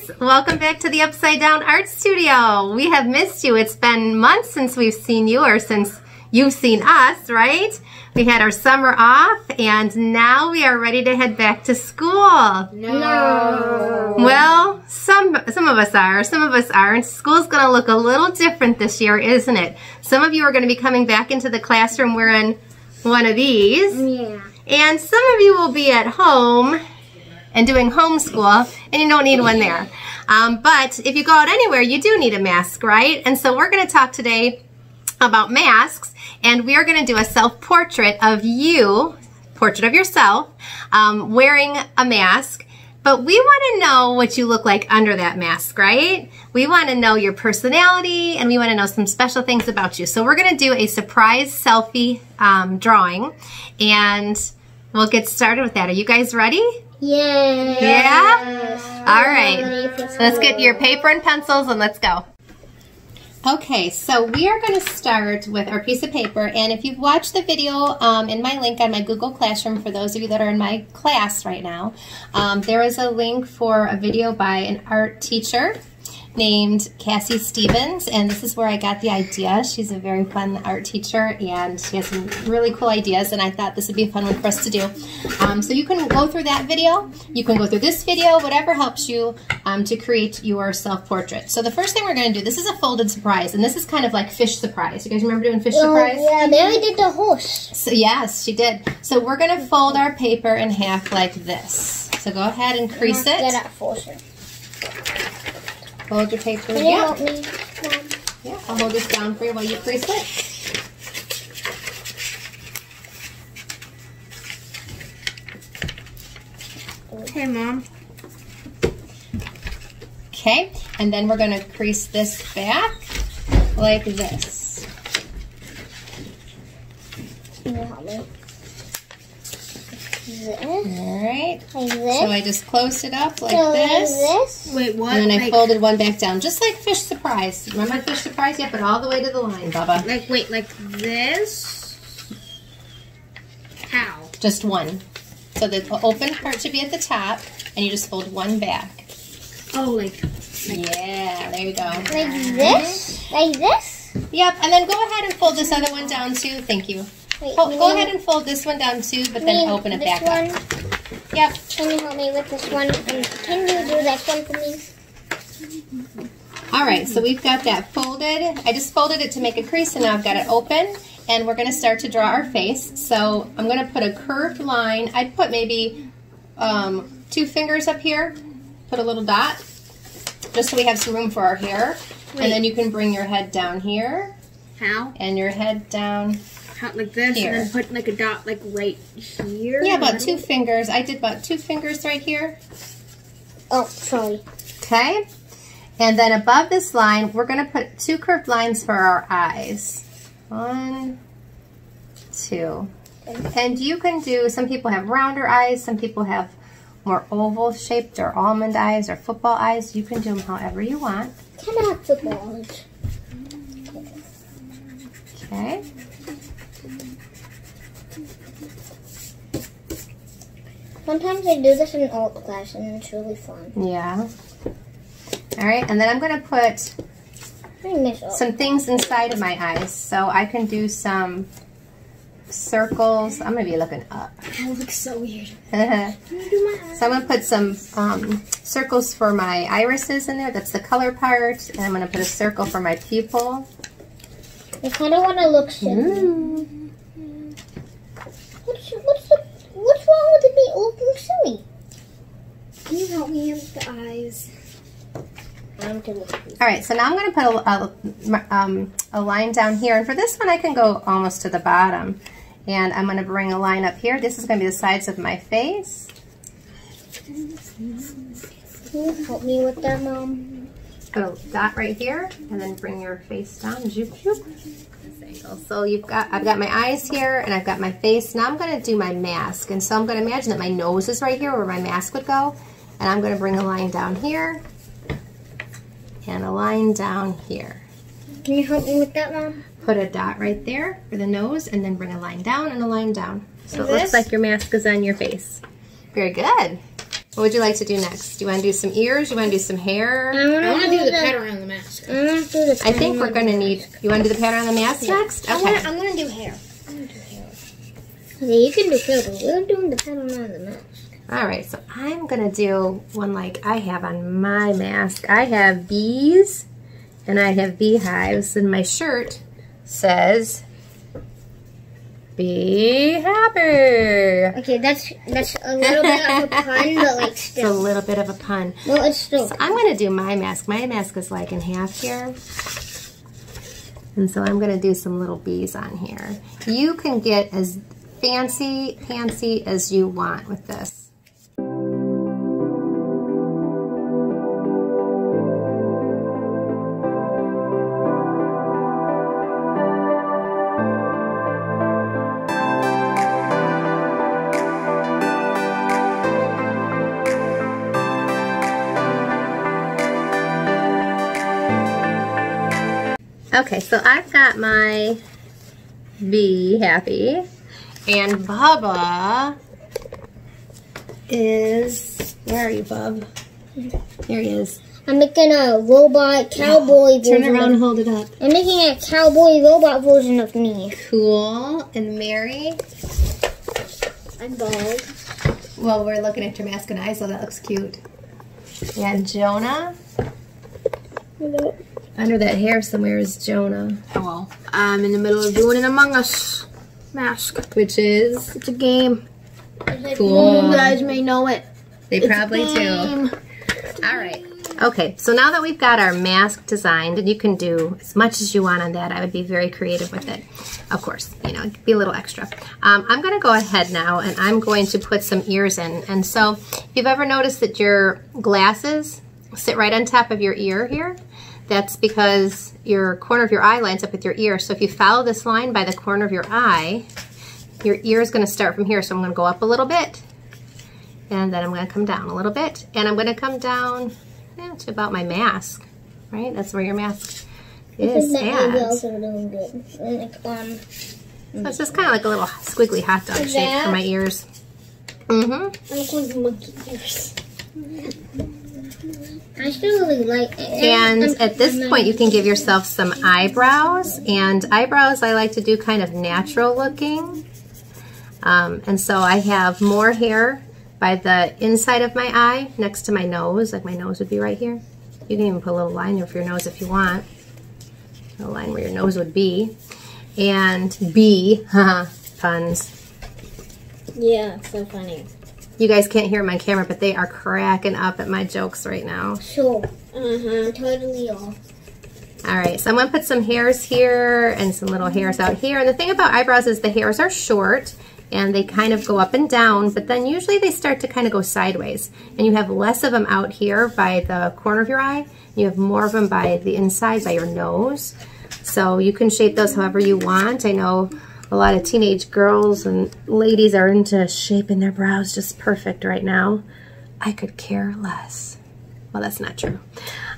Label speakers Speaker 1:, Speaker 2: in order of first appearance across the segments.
Speaker 1: guys, welcome back to the Upside Down Art Studio. We have missed you. It's been months since we've seen you, or since you've seen us, right? We had our summer off and now we are ready to head back to school.
Speaker 2: No.
Speaker 1: Well, some of us are, some of us aren't. School's gonna look a little different this year, isn't it? Some of you are gonna be coming back into the classroom wearing one of these.
Speaker 2: Yeah.
Speaker 1: And some of you will be at home and doing homeschool, and you don't need one there. But if you go out anywhere, you do need a mask, right? And so we're going to talk today about masks, and we are going to do a self-portrait of you, portrait of yourself, wearing a mask. But we want to know what you look like under that mask, right? We want to know your personality, and we want to know some special things about you. So we're going to do a surprise selfie drawing, and we'll get started with that. Are you guys ready?
Speaker 2: Yeah.
Speaker 1: Yeah? All right. So let's get your paper and pencils and let's go. Okay, so we are going to start with our piece of paper, and if you've watched the video in my link on my Google Classroom, for those of you that are in my class right now, there is a link for a video by an art teacher named Cassie Stevens, and this is where I got the idea. She's a very fun art teacher, and she has some really cool ideas, and I thought this would be a fun one for us to do. So you can go through that video, you can go through this video, whatever helps you to create your self-portrait. So the first thing we're going to do, this is a folded surprise, and this is kind of like fish surprise. You guys remember doing fish surprise?
Speaker 2: Yeah, Mary did the horse.
Speaker 1: So yes, she did. So we're going to fold our paper in half like this. So go ahead and crease it. Fold your paper.
Speaker 2: Can you help me, Mom?
Speaker 1: Yeah, I'll hold this down for you while you crease it.
Speaker 2: Okay, Mom.
Speaker 1: Okay, and then we're going to crease this back like this.
Speaker 2: Can you help me? This.
Speaker 1: Alright.
Speaker 2: Like this.
Speaker 1: So I just closed it up like
Speaker 2: so
Speaker 1: this.
Speaker 2: Like this.
Speaker 3: Wait, what?
Speaker 1: And then I folded one back down, just like fish surprise. Remember fish surprise? Yeah, but all the way to the line, Bubba.
Speaker 3: Like, wait, like this? How?
Speaker 1: Just one. So the open part should be at the top, and you just fold one back.
Speaker 3: Oh, like
Speaker 1: yeah, there you go.
Speaker 2: Like this? Like this?
Speaker 1: Yep, and then go ahead and fold this other one down too. Thank you.
Speaker 2: Wait,
Speaker 1: Go ahead and fold this one down too, but then open it back up. Yep.
Speaker 2: Can you help me with this one? And can you do that one for me?
Speaker 1: Alright, so we've got that folded. I just folded it to make a crease, and now I've got it open. And we're going to start to draw our face. So I'm going to put a curved line. I'd put maybe 2 fingers up here. Put a little dot, just so we have some room for our hair.
Speaker 3: Wait.
Speaker 1: And then you can bring your head down here.
Speaker 3: how?
Speaker 1: And your head down.
Speaker 3: How, like this,
Speaker 1: here.
Speaker 3: and then put like a dot like right here?
Speaker 1: Yeah, about 2 fingers. I did about 2 fingers right here.
Speaker 2: Oh, sorry.
Speaker 1: Okay. And then above this line, we're going to put 2 curved lines for our eyes. 1, 2. And you can do, some people have rounder eyes, some people have more oval shaped or almond eyes or football eyes. You can do them however you want.
Speaker 2: Can I have football eyes?
Speaker 1: Okay.
Speaker 2: Sometimes I do this in art class and it's really fun.
Speaker 1: Yeah. All right, and then I'm going to put some things inside of my eyes. So I can do some circles. I'm going to be looking up.
Speaker 3: That looks so weird.
Speaker 1: So I'm going to put some circles for my irises in there. That's the color part. And I'm going to put a circle for my pupil.
Speaker 2: I kind of want to look silly. What's wrong with it being looking silly?
Speaker 3: Can you help me with the eyes?
Speaker 1: All right, so now I'm going to put a line down here. And for this one, I can go almost to the bottom. And I'm going to bring a line up here. This is going to be the sides of my face.
Speaker 2: Can you help me with that, Mom?
Speaker 1: Put a dot right here, and then bring your face down. Zoop, zoop. So I've got my eyes here, and I've got my face. Now I'm going to do my mask. And so I'm going to imagine that my nose is right here where my mask would go. And I'm going to bring a line down here. And a line down here.
Speaker 2: Can you help me with that, Mom?
Speaker 1: Put a dot right there for the nose, and then bring a line down and a line down. So it
Speaker 3: This?
Speaker 1: looks like your mask is on your face. Very good. What would you like to do next? Do you want to do some ears? You want to do some hair?
Speaker 3: I want to do the pattern on the mask.
Speaker 1: I think we're going to need... You want to do the pattern on the mask next? Okay.
Speaker 2: I'm going to do hair. Okay, you can do hair, but we're doing the pattern on the mask.
Speaker 1: All right, so I'm going to do one like I have on my mask. I have bees and I have beehives, and my shirt says, "Be happy."
Speaker 2: Okay, that's a little bit of a pun, but like still.
Speaker 1: It's a little bit of a pun.
Speaker 2: Well, it's still.
Speaker 1: So I'm going to do my mask. My mask is like in half here. And so I'm going to do some little bees on here. You can get as fancy as you want with this. Okay, so I've got my Be Happy, and Bubba is, where are you, Bub? There he is.
Speaker 2: I'm making a robot cowboy version.
Speaker 1: Turn around and hold it up.
Speaker 2: I'm making a cowboy robot version of me.
Speaker 1: Cool. And Mary?
Speaker 2: I'm bald.
Speaker 1: Well, we're looking at your mask and eyes, so that looks cute. And Jonah?
Speaker 2: Hello.
Speaker 1: Under that hair somewhere is Jonah.
Speaker 3: Hello. I'm in the middle of doing an Among Us mask.
Speaker 1: Which is?
Speaker 3: It's a game.
Speaker 1: Cool.
Speaker 3: You guys may know it.
Speaker 1: They probably do. All right. Okay, so now that we've got our mask designed, and you can do as much as you want on that, I would be very creative with it. Of course, you know, be a little extra. I'm going to go ahead now, and I'm going to put some ears in. And so, if you've ever noticed that your glasses sit right on top of your ear here, that's because your corner of your eye lines up with your ear. So if you follow this line by the corner of your eye, your ear is going to start from here. So I'm going to go up a little bit, and then I'm going to come down a little bit, and I'm going to come down to about my mask, right? That's where your mask is at. So it's just kind of like a little squiggly hot dog shape for my ears.
Speaker 2: Mm-hmm. Monkey ears. I still really like it.
Speaker 1: And at this point, you can give yourself some eyebrows. And eyebrows, I like to do kind of natural looking. And so I have more hair by the inside of my eye next to my nose. Like my nose would be right here. You can even put a little line there for your nose if you want. A line where your nose would be. And B, puns.
Speaker 2: Yeah, so funny.
Speaker 1: You guys can't hear them on camera, but they are cracking up at my jokes right now.
Speaker 2: Sure. Totally off.
Speaker 1: All right, so I'm going to put some hairs here and some little hairs out here. And the thing about eyebrows is the hairs are short and they kind of go up and down, but then usually they start to kind of go sideways. And you have less of them out here by the corner of your eye. You have more of them by the inside, by your nose. So you can shape those however you want. I know a lot of teenage girls and ladies are into shaping their brows just perfect right now. I could care less. Well, that's not true.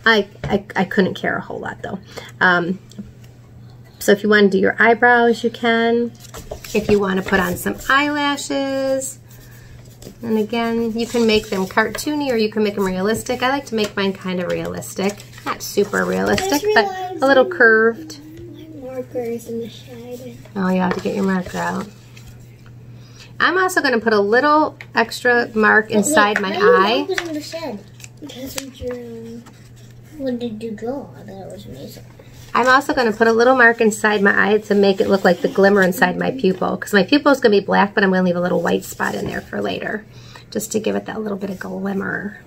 Speaker 1: I couldn't care a whole lot though. So if you want to do your eyebrows, you can. If you want to put on some eyelashes, and again, you can make them cartoony or you can make them realistic. I like to make mine kind of realistic. Not super realistic, but a little curved.
Speaker 2: Markers in the shed.
Speaker 1: Oh, you have to get your marker out. I'm also going to put a little extra mark inside my eye.
Speaker 2: What was in the shed? Because we drew. What did you draw? I thought it was amazing.
Speaker 1: I'm also going to put a little mark inside my eye to make it look like the glimmer inside my pupil. Because my pupil is going to be black, but I'm going to leave a little white spot in there for later. Just to give it that little bit of glimmer.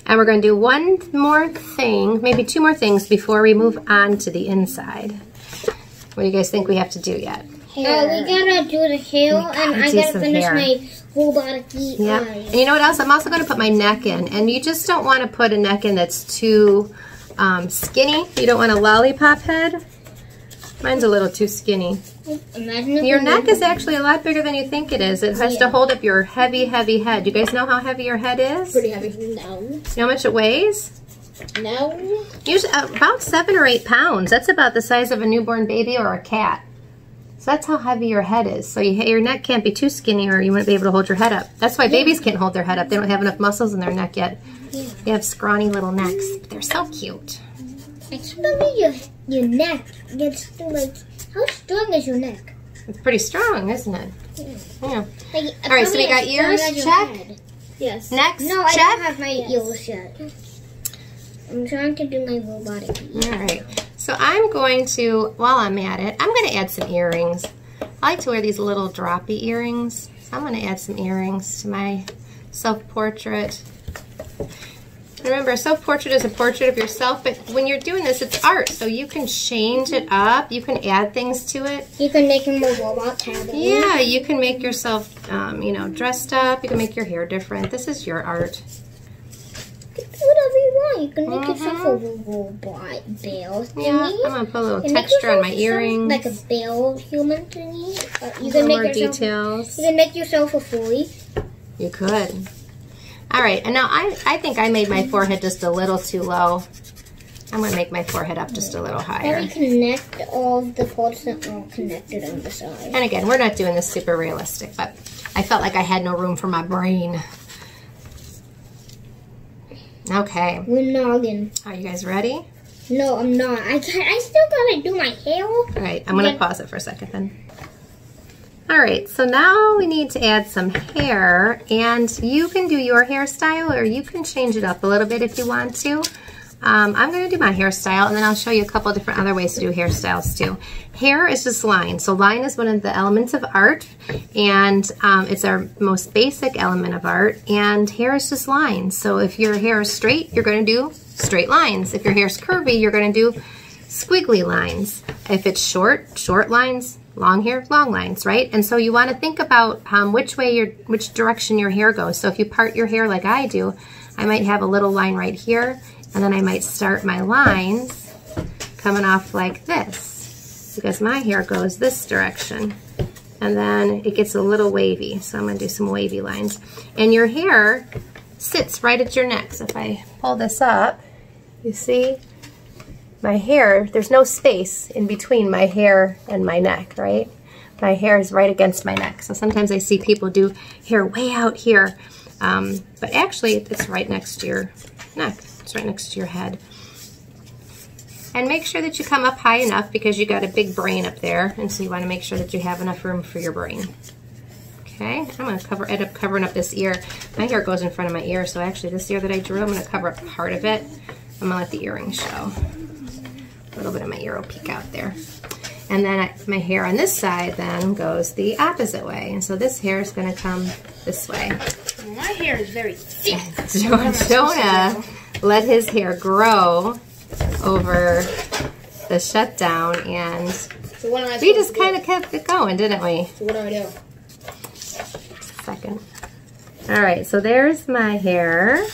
Speaker 1: And we're going to do one more thing, maybe two more things before we move on to the inside. What do you guys think we have to do yet?
Speaker 2: We gotta do the hair, and I gotta finish my robotic eyes.
Speaker 1: Yeah. And you know what else? I'm also going to put my neck in. And you just don't want to put a neck in that's too skinny. You don't want a lollipop head. Mine's a little too skinny. Your neck is actually a lot bigger than you think it is. It has to hold up your heavy, heavy head. You guys know how heavy your head is?
Speaker 3: Pretty heavy.
Speaker 2: No.
Speaker 1: You know how much it weighs?
Speaker 2: No.
Speaker 1: Usually about 7 or 8 pounds. That's about the size of a newborn baby or a cat. So that's how heavy your head is. So your neck can't be too skinny or you wouldn't be able to hold your head up. That's why babies can't hold their head up. They don't have enough muscles in their neck yet.
Speaker 2: Yeah.
Speaker 1: They have scrawny little necks. But they're so cute.
Speaker 2: Especially your neck gets like, how strong is your neck?
Speaker 1: It's pretty strong, isn't it? Yeah.
Speaker 2: Like,
Speaker 1: all right, so we got ears, check.
Speaker 2: Yes.
Speaker 1: Necks,
Speaker 2: no, I
Speaker 1: check.
Speaker 2: don't have my ears yet. I'm trying to do my robotic ears.
Speaker 1: All right. So I'm going to, while I'm at it, I'm going to add some earrings. I like to wear these little droppy earrings. So I'm going to add some earrings to my self-portrait. Remember, a self-portrait is a portrait of yourself, but when you're doing this, it's art, so you can change it up. You can add things to it.
Speaker 2: You can make him a robot tablet.
Speaker 1: Yeah, you can make yourself, you know, dressed up. You can make your hair different. This is your art.
Speaker 2: You can do whatever you want. You can make yourself a robot bell thingy.
Speaker 1: Yeah, I'm going to put a little texture on my earrings.
Speaker 2: Like a bell human thingy. You
Speaker 1: can
Speaker 2: make
Speaker 1: more
Speaker 2: yourself,
Speaker 1: details.
Speaker 2: You can make yourself a fully.
Speaker 1: You could. All right, and now I think I made my forehead just a little too low. I'm going to make my forehead up just a little higher.
Speaker 2: Then we connect all the parts that aren't connected on the side.
Speaker 1: And again, we're not doing this super realistic, but I felt like I had no room for my brain. Okay.
Speaker 2: We're noggin.
Speaker 1: Are you guys ready?
Speaker 2: No, I'm not. I still gotta do my hair.
Speaker 1: All right, I'm going to pause it for a second then. All right, so now we need to add some hair, and you can do your hairstyle or you can change it up a little bit if you want to. I'm going to do my hairstyle, and then I'll show you a couple different other ways to do hairstyles too. Hair is just line. So line is one of the elements of art, and it's our most basic element of art, and hair is just lines. So if your hair is straight, you're going to do straight lines. If your hair is curvy, you're going to do squiggly lines. If it's short, short lines. Long hair, long lines, right? And so you want to think about which direction your hair goes. So if you part your hair like I do, I might have a little line right here, and then I might start my lines coming off like this, because my hair goes this direction. And then it gets a little wavy, so I'm going to do some wavy lines. And your hair sits right at your neck. So if I pull this up, you see? My hair, there's no space in between my hair and my neck, right? My hair is right against my neck. So sometimes I see people do hair way out here, but actually it's right next to your neck. It's right next to your head. And make sure that you come up high enough because you got a big brain up there, and so you want to make sure that you have enough room for your brain. Okay, I'm going to end up covering up this ear. My hair goes in front of my ear, so actually this ear that I drew, I'm going to cover up part of it. I'm going to let the earring show. A little bit of my ear will peek out there. And then my hair on this side then goes the opposite way. And so this hair is going to come this way.
Speaker 3: My hair is very thick.
Speaker 1: Jonah let his hair grow over the shutdown, and
Speaker 3: so what am I
Speaker 1: we just kind of kept it going, didn't we?
Speaker 3: So what do I do?
Speaker 1: Second. All right, so there's my hair.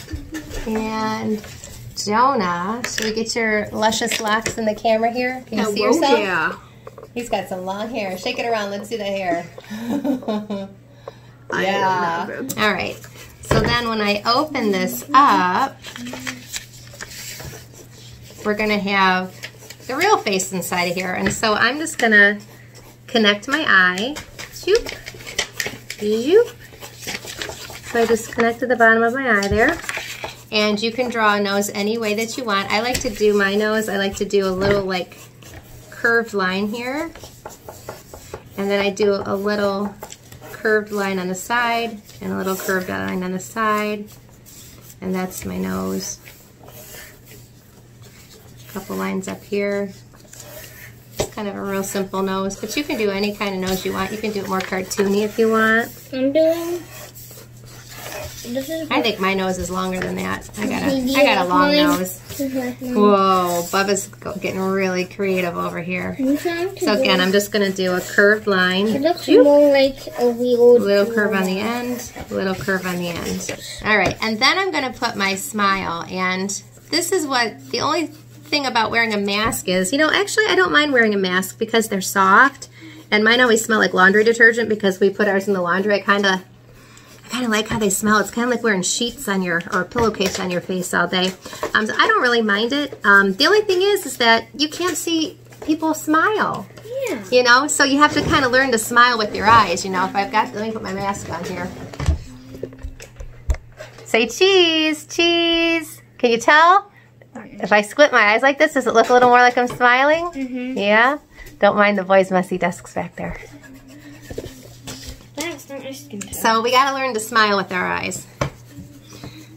Speaker 1: And Jonah, should we get your luscious locks in the camera here? Can you see yourself?
Speaker 3: Yeah.
Speaker 1: He's got some long hair. Shake it around. Let's see the hair. Yeah. All right. So then when I open this up, we're going to have the real face inside of here. And so I'm just going to connect my eye. Zoop. Zoop. So I just connected the bottom of my eye there. And you can draw a nose any way that you want. I like to do my nose, I like to do a little like curved line here. And then I do a little curved line on the side and a little curved line on the side. And that's my nose. A couple lines up here. It's kind of a real simple nose, but you can do any kind of nose you want. You can do it more cartoony if you want.
Speaker 2: I'm doing...
Speaker 1: I think my nose is longer than that. I got a long nose. Whoa, Bubba's getting really creative over here. So again, I'm just going to do a curved line.
Speaker 2: It looks more like a
Speaker 1: little curve on the end, little curve on the end. All right, and then I'm going to put my smile. And this is what the only thing about wearing a mask is. You know, actually, I don't mind wearing a mask because they're soft. And mine always smell like laundry detergent because we put ours in the laundry. I kind of like how they smell. It's kind of like wearing sheets on your, or a pillowcase on your face all day. So I don't really mind it. The only thing is that you can't see people smile.
Speaker 2: Yeah.
Speaker 1: You know, so you have to kind of learn to smile with your eyes. You know, if I've got, let me put my mask on here. Say cheese, cheese. Can you tell? If I squint my eyes like this, does it look a little more like I'm smiling?
Speaker 2: Mm-hmm.
Speaker 1: Yeah? Don't mind the boys' messy desks back there.
Speaker 2: That's not my skin tone.
Speaker 1: So we got to learn to smile with our eyes.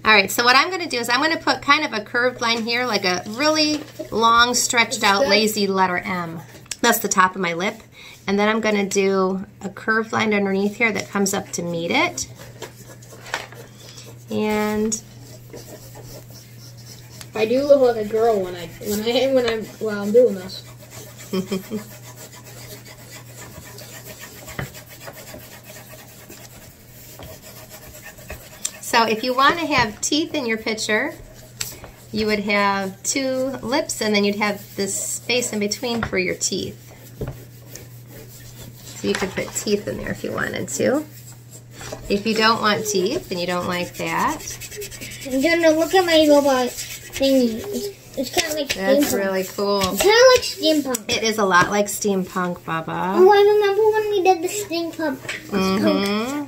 Speaker 1: All right, so what I'm going to do is I'm going to put kind of a curved line here, like a really long, stretched out, lazy letter M. That's the top of my lip. And then I'm going to do a curved line underneath here that comes up to meet it. And
Speaker 3: I do look like a girl when I'm doing this.
Speaker 1: so if you want to have teeth in your picture, you would have 2 lips and then you'd have this space in between for your teeth. So you could put teeth in there if you wanted to. If you don't want teeth and you don't like that.
Speaker 2: I'm gonna look at my robot thingy. It's kind of like steampunk.
Speaker 1: That's really cool.
Speaker 2: It's kind of like steampunk.
Speaker 1: It is a lot like steampunk, Baba.
Speaker 2: Oh, I remember when we did the steampunk.
Speaker 1: Mm-hmm.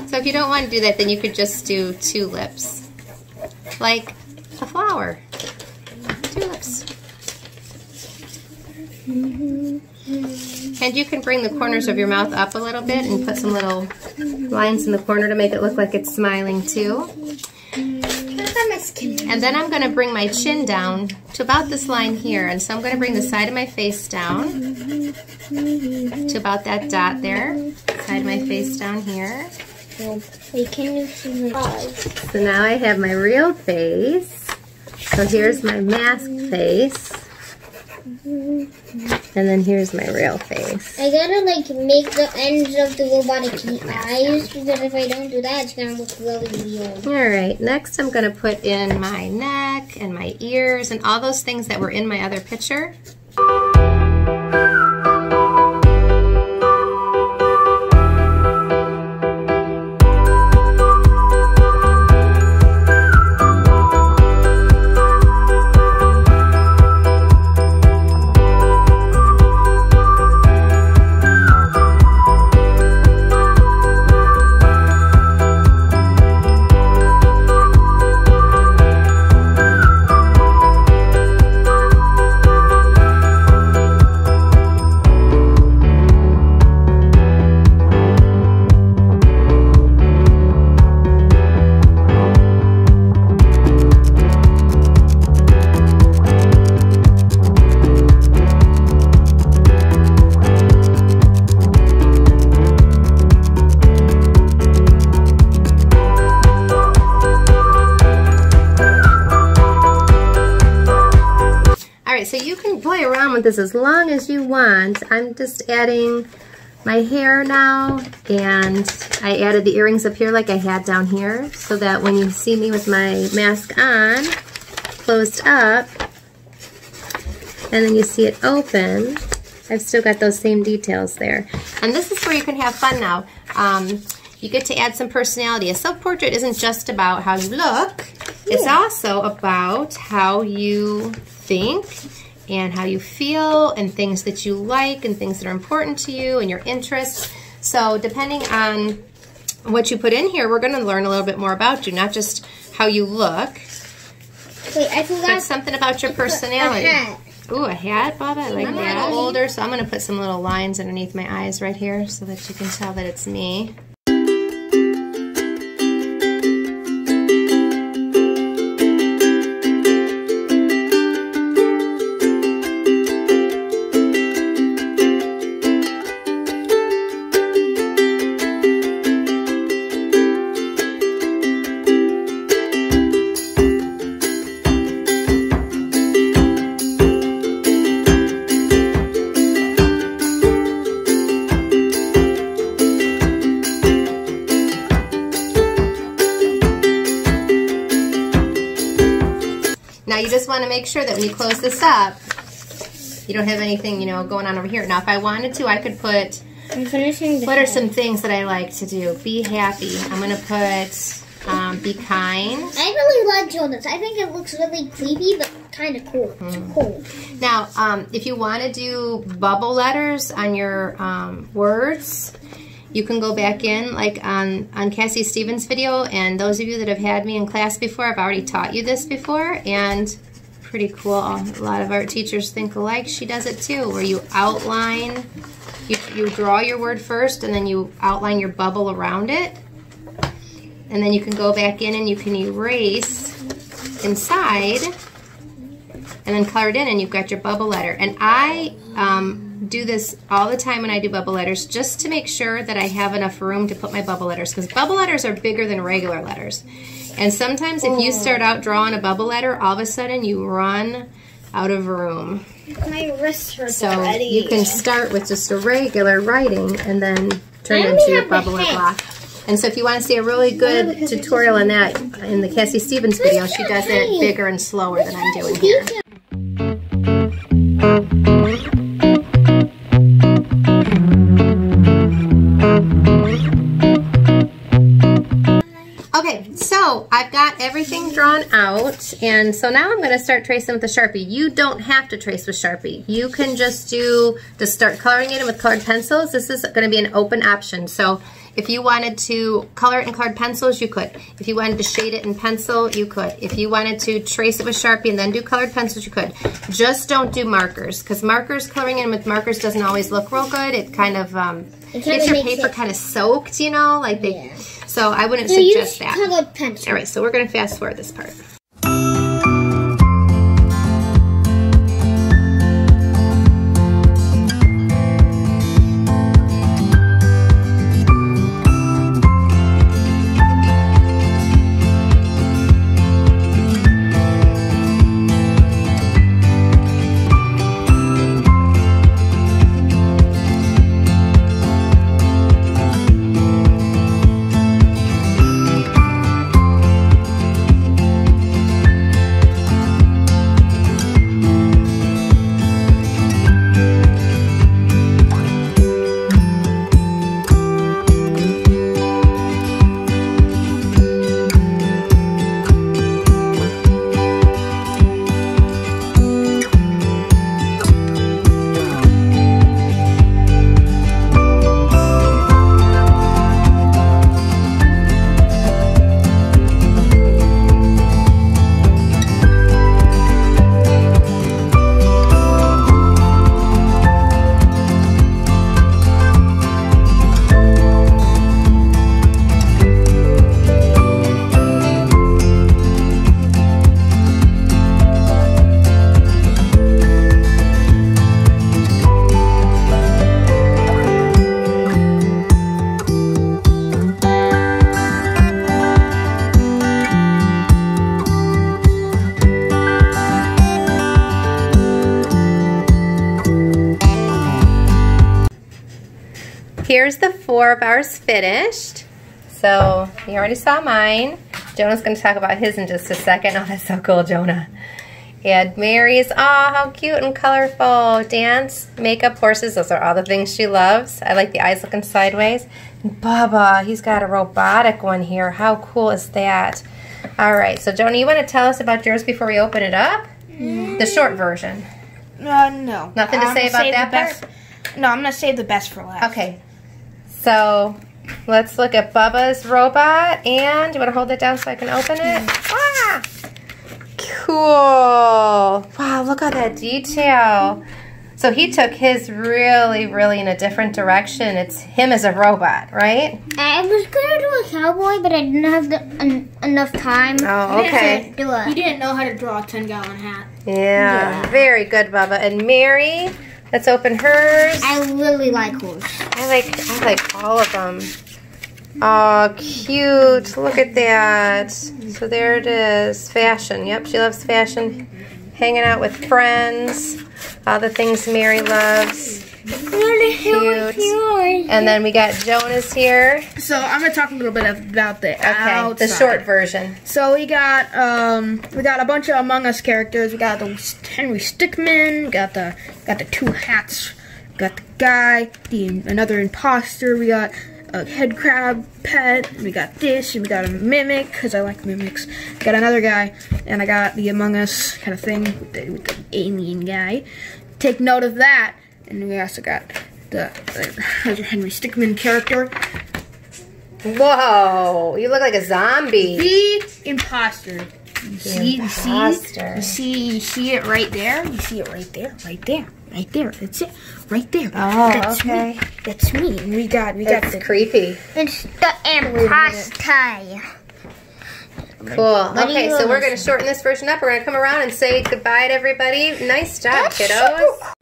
Speaker 1: So if you don't want to do that, then you could just do 2 lips. Like a flower. 2 lips. And you can bring the corners of your mouth up a little bit and put some little lines in the corner to make it look like it's smiling too. And then I'm going to bring my chin down to about this line here. And so I'm going to bring the side of my face down to about that dot there. Side of my face down here.
Speaker 2: Wait, can you see my eyes?
Speaker 1: So now I have my real face. So here's my masked face. And then here's my real face.
Speaker 2: I gotta like make the ends of the robotic eyes because if I don't do that, it's gonna look really weird.
Speaker 1: Alright, next I'm going to put in my neck and my ears and all those things that were in my other picture. So you can play around with this as long as you want. I'm just adding my hair now, and I added the earrings up here like I had down here so that when you see me with my mask on, closed up, and then you see it open, I've still got those same details there. And this is where you can have fun now. You get to add some personality. A self-portrait isn't just about how you look. It's also about how you think and how you feel and things that you like and things that are important to you and your interests. So depending on what you put in here, we're going to learn a little bit more about you, not just how you look.
Speaker 2: Wait, I forgot.
Speaker 1: But something about your personality.
Speaker 2: A hat.
Speaker 1: Ooh, a hat, Bob? I like that. I'm a little older, so I'm going to put some little lines underneath my eyes right here so that you can tell that it's me. Now you just want to make sure that when you close this up, you don't have anything, you know, going on over here. Now if I wanted to, I could put,
Speaker 2: I'm finishing the
Speaker 1: what are some things that I like to do? Be happy. I'm going to put Be kind.
Speaker 2: I really like Jonas. I think it looks really creepy, but kind of cool. It's cool.
Speaker 1: Now, if you want to do bubble letters on your words, you can go back in, like on Cassie Stevens' video, and those of you that have had me in class before, I've already taught you this before, and pretty cool. A lot of art teachers think alike. She does it too, where you outline, you draw your word first, and then you outline your bubble around it, and then you can go back in and you can erase inside, and then color it in, and you've got your bubble letter. And I do this all the time when I do bubble letters, just to make sure that I have enough room to put my bubble letters, because bubble letters are bigger than regular letters. And sometimes if you start out drawing a bubble letter, all of a sudden you run out of room.
Speaker 2: My wrist hurts
Speaker 1: so
Speaker 2: already.
Speaker 1: You can start with just a regular writing and then turn it into your bubble block. And so if you want to see a really good tutorial on that in the Cassie Stevens video, she does it bigger and slower than I'm doing here. Okay, so I've got everything drawn out, and so now I'm going to start tracing with the Sharpie. You don't have to trace with Sharpie. You can just start coloring it in with colored pencils. This is going to be an open option. So if you wanted to color it in colored pencils, you could. If you wanted to shade it in pencil, you could. If you wanted to trace it with Sharpie and then do colored pencils, you could. Just don't do markers, because coloring in with markers doesn't always look real good. It kind of gets your paper kind of soaked, you know, like they. Yeah. So I wouldn't suggest that.
Speaker 2: Colored pencil.
Speaker 1: All right, so we're going to fast forward this part. Here's the 4 of ours finished. So you already saw mine. Jonah's going to talk about his in just a second. Oh, that's so cool, Jonah. And Mary's, oh, how cute and colorful. Dance, makeup, horses, those are all the things she loves. I like the eyes looking sideways. And Bubba, he's got a robotic one here. How cool is that? All right, so Jonah, you want to tell us about yours before we open it up? The short version.
Speaker 3: No.
Speaker 1: Nothing to say about that part?
Speaker 3: No, I'm going to save the best for last.
Speaker 1: Okay. So let's look at Bubba's robot, and you want to hold it down so I can open it? Ah! Cool. Wow, look at that detail. So he took his really in a different direction. It's him as a robot, right?
Speaker 2: I was going to do a cowboy, but I didn't have enough time.
Speaker 1: Oh, okay.
Speaker 3: You didn't know how to draw a 10-gallon hat.
Speaker 1: Yeah, very good, Bubba. And Mary, let's open hers.
Speaker 2: I really like hers.
Speaker 1: I like all of them. Oh, cute. Look at that. So there it is. Fashion. Yep, she loves fashion. Hanging out with friends. All the things Mary loves. Cute. And then we got Jonas here.
Speaker 3: So I'm going to talk a little bit about the outside.
Speaker 1: The short version.
Speaker 3: So we got a bunch of Among Us characters. We got the Henry Stickmin. Got the 2 hats. Got the guy. Another imposter. We got a head crab pet. We got this, and we got a mimic, because I like mimics. I got another guy, and I got the Among Us kind of thing with the alien guy. Take note of that. And we also got the Henry Stickmin character.
Speaker 1: Whoa, you look like a zombie.
Speaker 3: The imposter. You see it right there? You see it right there? Right there. Right there. That's it. Right there.
Speaker 1: Oh,
Speaker 3: that's
Speaker 1: okay.
Speaker 3: Me. That's me. And we got
Speaker 1: That's creepy.
Speaker 2: It's the imposter.
Speaker 1: Cool. Okay, so we're going to shorten this version up. We're going to come around and say goodbye to everybody. Nice job, kiddos.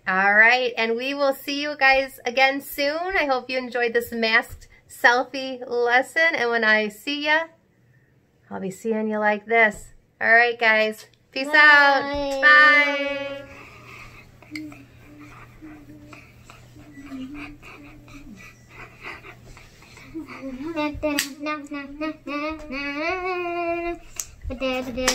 Speaker 1: All right, and we will see you guys again soon. I hope you enjoyed this masked selfie lesson. And when I see ya, I'll be seeing you like this. All right, guys. Peace out. Bye.
Speaker 2: Bye.